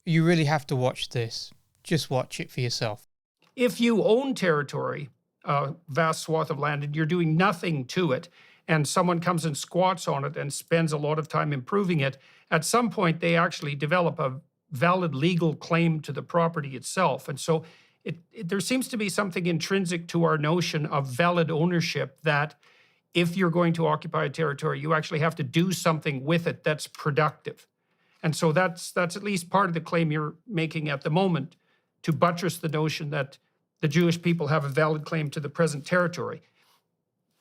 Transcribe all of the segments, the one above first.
You really have to watch this. Just watch it for yourself. If you own territory, a vast swath of land, and you're doing nothing to it, and someone comes and squats on it and spends a lot of time improving it, at some point they actually develop a valid legal claim to the property itself. And so there seems to be something intrinsic to our notion of valid ownership, that if you're going to occupy a territory, you actually have to do something with it that's productive. And so that's at least part of the claim you're making at the moment, to buttress the notion that the Jewish people have a valid claim to the present territory.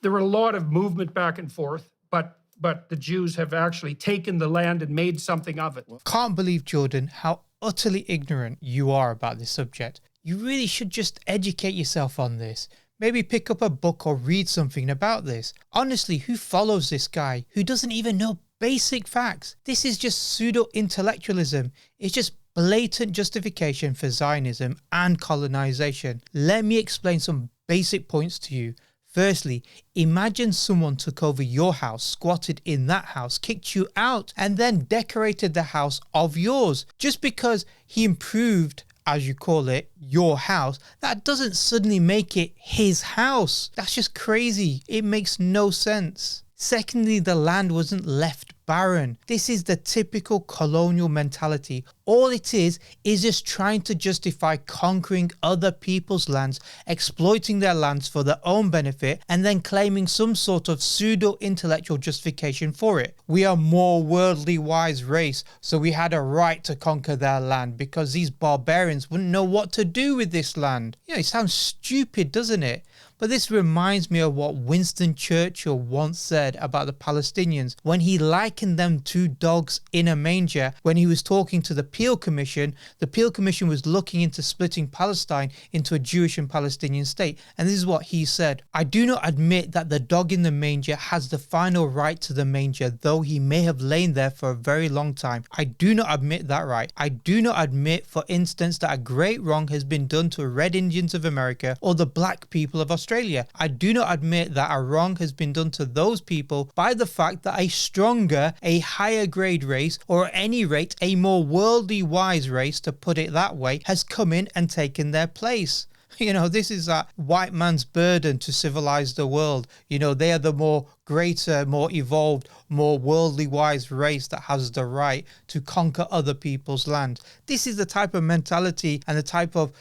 There were a lot of movement back and forth, but the Jews have actually taken the land and made something of it. Can't believe, Jordan, how utterly ignorant you are about this subject. You really should just educate yourself on this. Maybe pick up a book or read something about this. Honestly, who follows this guy who doesn't even know basic facts? This is just pseudo-intellectualism. It's just blatant justification for Zionism and colonization. Let me explain some basic points to you. Firstly, imagine someone took over your house, squatted in that house, kicked you out, and then decorated the house of yours. Just because he improved, as you call it, your house, that doesn't suddenly make it his house. That's just crazy. It makes no sense. Secondly, the land wasn't left barren. This is the typical colonial mentality. All it is just trying to justify conquering other people's lands, exploiting their lands for their own benefit, and then claiming some sort of pseudo-intellectual justification for it. We are more worldly wise race, so we had a right to conquer their land because these barbarians wouldn't know what to do with this land. It sounds stupid, doesn't it? But this reminds me of what Winston Churchill once said about the Palestinians when he likened them to dogs in a manger. When he was talking to the Peel Commission was looking into splitting Palestine into a Jewish and Palestinian state. And this is what he said: "I do not admit that the dog in the manger has the final right to the manger, though he may have lain there for a very long time. I do not admit that right. I do not admit, for instance, that a great wrong has been done to the Red Indians of America or the black people of Australia. I do not admit that a wrong has been done to those people by the fact that a stronger, a higher grade race, or at any rate a more worldly wise race, to put it that way, has come in and taken their place." This is that white man's burden to civilize the world. They are the more greater, more evolved, more worldly wise race that has the right to conquer other people's land. This is the type of mentality and the type of,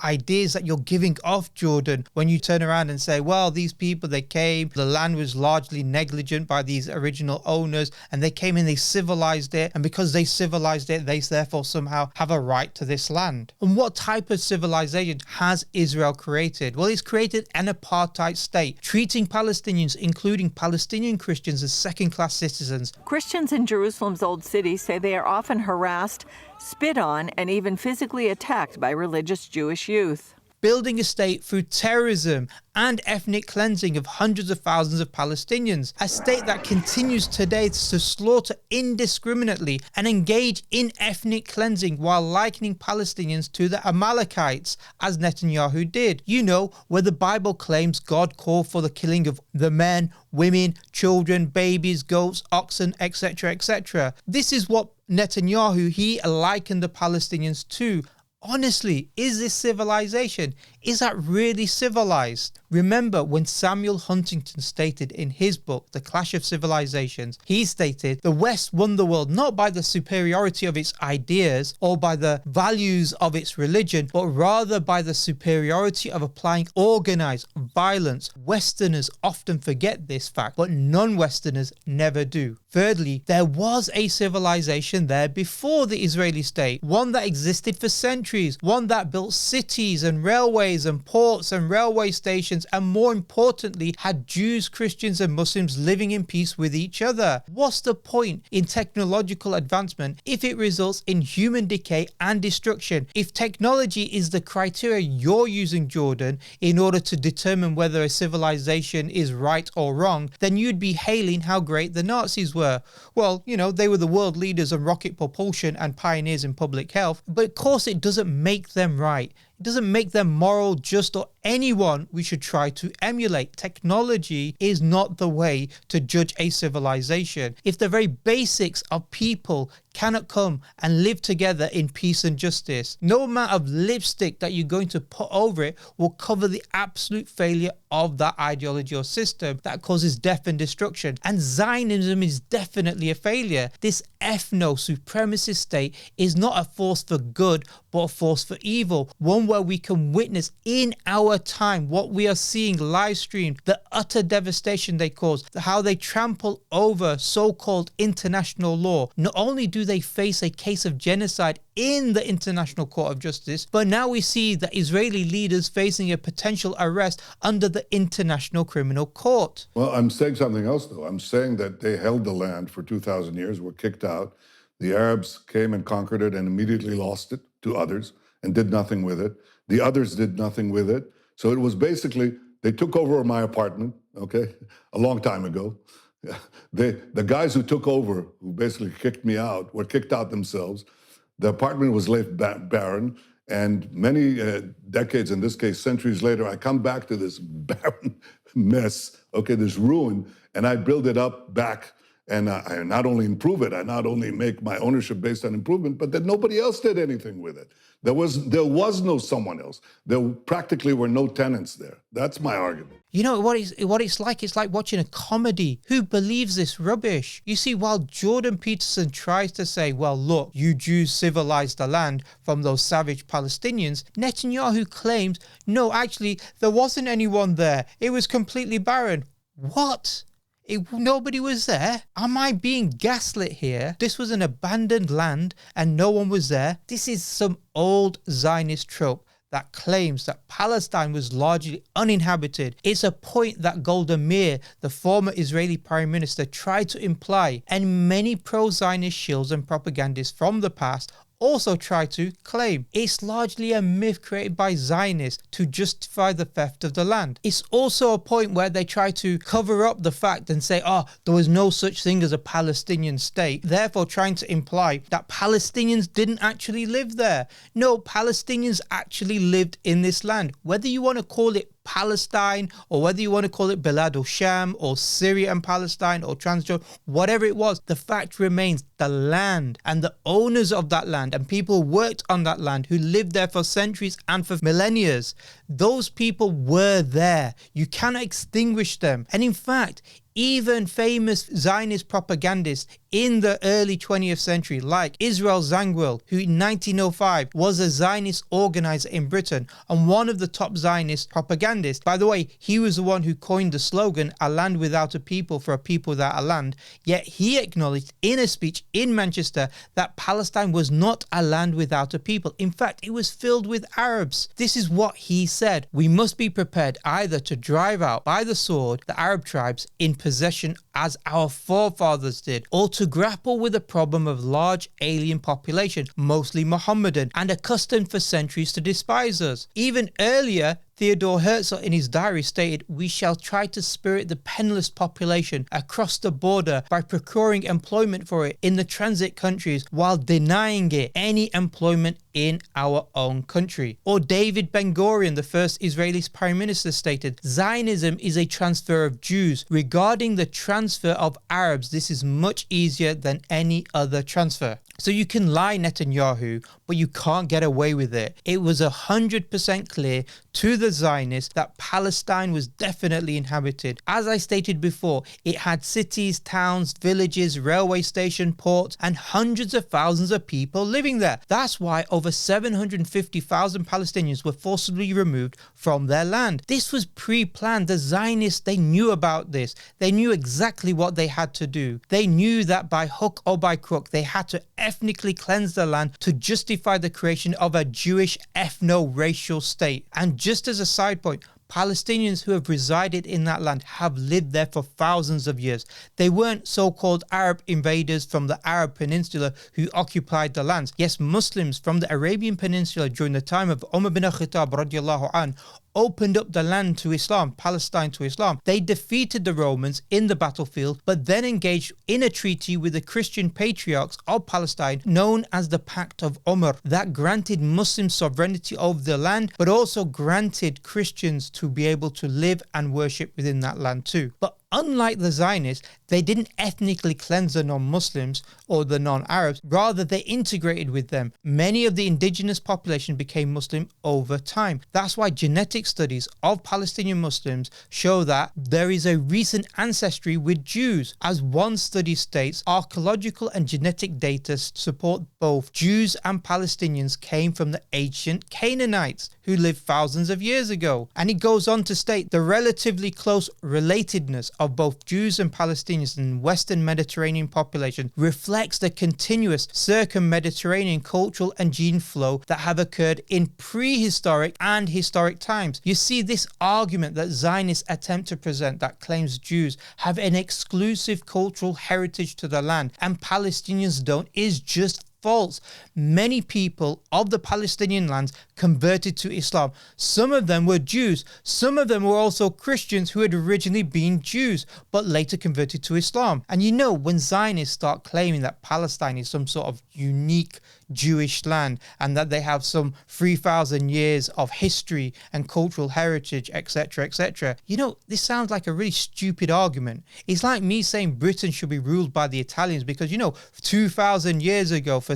ideas that you're giving off, Jordan, when you turn around and say, well, these people, they came, the land was largely negligent by these original owners, and they came in, they civilized it, and because they civilized it, they therefore somehow have a right to this land. And what type of civilization has Israel created? Well, it's created an apartheid state, treating Palestinians, including Palestinian Christians, as second-class citizens. Christians in Jerusalem's Old City say they are often harassed, spit on, and even physically attacked by religious Jewish youth. Building a state through terrorism and ethnic cleansing of hundreds of thousands of Palestinians. A state that continues today to slaughter indiscriminately and engage in ethnic cleansing while likening Palestinians to the Amalekites, as Netanyahu did. Where the Bible claims God called for the killing of the men, women, children, babies, goats, oxen, etc., etc. This is what Netanyahu, he likened the Palestinians to. Honestly, is this civilization? Is that really civilized? Remember when Samuel Huntington stated in his book, The Clash of Civilizations, he stated, the West won the world not by the superiority of its ideas or by the values of its religion, but rather by the superiority of applying organized violence. Westerners often forget this fact, but non-Westerners never do. Thirdly, there was a civilization there before the Israeli state, one that existed for centuries, one that built cities and railways and ports and railway stations, and more importantly, had Jews, Christians and Muslims living in peace with each other. What's the point in technological advancement if it results in human decay and destruction? If technology is the criteria you're using, Jordan, in order to determine whether a civilization is right or wrong, then you'd be hailing how great the Nazis were. Well, they were the world leaders on rocket propulsion and pioneers in public health, but of course it doesn't make them right. It doesn't make them moral, just, or anyone we should try to emulate. Technology is not the way to judge a civilization. If the very basics of people cannot come and live together in peace and justice, no amount of lipstick that you're going to put over it will cover the absolute failure of that ideology or system that causes death and destruction. And Zionism is definitely a failure. This ethno-supremacist state is not a force for good, but a force for evil. One where we can witness in our time what we are seeing live streamed, the utter devastation they cause, how they trample over so-called international law. Not only do they face a case of genocide in the International Court of Justice, but now we see the Israeli leaders facing a potential arrest under the International Criminal Court. Well, I'm saying something else, though. I'm saying that they held the land for 2,000 years, were kicked out. The Arabs came and conquered it and immediately lost it to others and did nothing with it. The others did nothing with it. So it was basically, they took over my apartment, okay, a long time ago. The guys who took over, who basically kicked me out, were kicked out themselves. The apartment was left barren, and many decades, in this case centuries later, I come back to this barren mess, okay, this ruin, and I build it up back, and I not only improve it, I not only make my ownership based on improvement, but that nobody else did anything with it. There was no someone else. There practically were no tenants there. That's my argument. You know what it's like? It's like watching a comedy. Who believes this rubbish? You see, while Jordan Peterson tries to say, well, look, you Jews civilized the land from those savage Palestinians, Netanyahu claims, no, actually, there wasn't anyone there. It was completely barren. What? Nobody was there? Am I being gaslit here? This was an abandoned land and no one was there? This is some old Zionist trope that claims that Palestine was largely uninhabited. It's a point that Golda Meir, the former Israeli Prime Minister, tried to imply, and many pro-Zionist shills and propagandists from the past also try to claim. It's largely a myth created by Zionists to justify the theft of the land. It's also a point where they try to cover up the fact and say, there was no such thing as a Palestinian state, therefore trying to imply that Palestinians didn't actually live there. No, Palestinians actually lived in this land. Whether you want to call it Palestine, or whether you want to call it Bilad al-Sham, or Syria and Palestine, or Transjordan, whatever it was, the fact remains the land and the owners of that land and people who worked on that land who lived there for centuries and for millennia, those people were there. You cannot extinguish them. And in fact, even famous Zionist propagandists in the early 20th century, like Israel Zangwill, who in 1905 was a Zionist organizer in Britain and one of the top Zionist propagandists. By the way, he was the one who coined the slogan, "A land without a people for a people without a land." Yet he acknowledged in a speech in Manchester that Palestine was not a land without a people. In fact, it was filled with Arabs. This is what he said. We must be prepared either to drive out by the sword the Arab tribes in possession as our forefathers did, or to grapple with the problem of large alien population, mostly Mohammedan, and accustomed for centuries to despise us. Even earlier, Theodore Herzl in his diary stated, "We shall try to spirit the penniless population across the border by procuring employment for it in the transit countries while denying it any employment in our own country." Or David Ben-Gurion, the first Israeli Prime Minister, stated, "Zionism is a transfer of Jews. Regarding the transfer of Arabs, this is much easier than any other transfer." So you can lie, Netanyahu, but you can't get away with it. It was 100% clear to the Zionists that Palestine was definitely inhabited. As I stated before, it had cities, towns, villages, railway station, ports, and hundreds of thousands of people living there. That's why over 750,000 Palestinians were forcibly removed from their land. This was pre-planned. The Zionists, they knew about this. They knew exactly what they had to do. They knew that by hook or by crook, they had to ethnically cleanse the land to justify the creation of a Jewish ethno-racial state. And just as a side point, Palestinians who have resided in that land have lived there for thousands of years. They weren't so-called Arab invaders from the Arab Peninsula who occupied the lands. Yes, Muslims from the Arabian Peninsula during the time of Umar bin al-Khattab radiallahu anh opened up the land to Islam, Palestine to Islam. They defeated the Romans in the battlefield, but then engaged in a treaty with the Christian patriarchs of Palestine known as the Pact of Umar that granted Muslim sovereignty over the land, but also granted Christians to be able to live and worship within that land too. But unlike the Zionists, they didn't ethnically cleanse the non-Muslims or the non-Arabs, rather they integrated with them. Many of the indigenous population became Muslim over time. That's why genetic studies of Palestinian Muslims show that there is a recent ancestry with Jews. As one study states, archaeological and genetic data support both Jews and Palestinians came from the ancient Canaanites who lived thousands of years ago. And it goes on to state the relatively close relatedness of both Jews and Palestinians in Western Mediterranean population reflects the continuous circum-Mediterranean cultural and gene flow that have occurred in prehistoric and historic times. You see, this argument that Zionists attempt to present that claims Jews have an exclusive cultural heritage to the land and Palestinians don't is just false. Many people of the Palestinian lands converted to Islam. Some of them were Jews. Some of them were also Christians who had originally been Jews, but later converted to Islam. And you know, when Zionists start claiming that Palestine is some sort of unique Jewish land and that they have some 3,000 years of history and cultural heritage, etc., etc. You know, this sounds like a really stupid argument. It's like me saying Britain should be ruled by the Italians because, you know, 2,000 years ago, for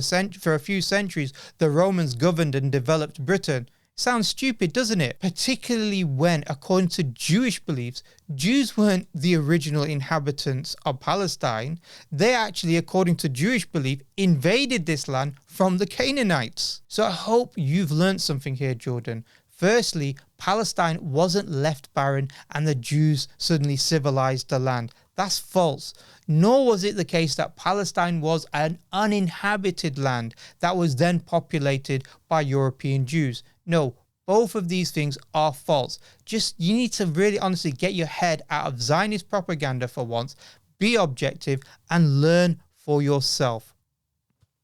a few centuries, the Romans governed and developed Britain. Sounds stupid, doesn't it? Particularly when, according to Jewish beliefs, Jews weren't the original inhabitants of Palestine. They actually, according to Jewish belief, invaded this land from the Canaanites. So I hope you've learned something here, Jordan. Firstly, Palestine wasn't left barren and the Jews suddenly civilized the land. That's false. Nor was it the case that Palestine was an uninhabited land that was then populated by European Jews. No, both of these things are false. You need to really honestly get your head out of Zionist propaganda for once, be objective and learn for yourself.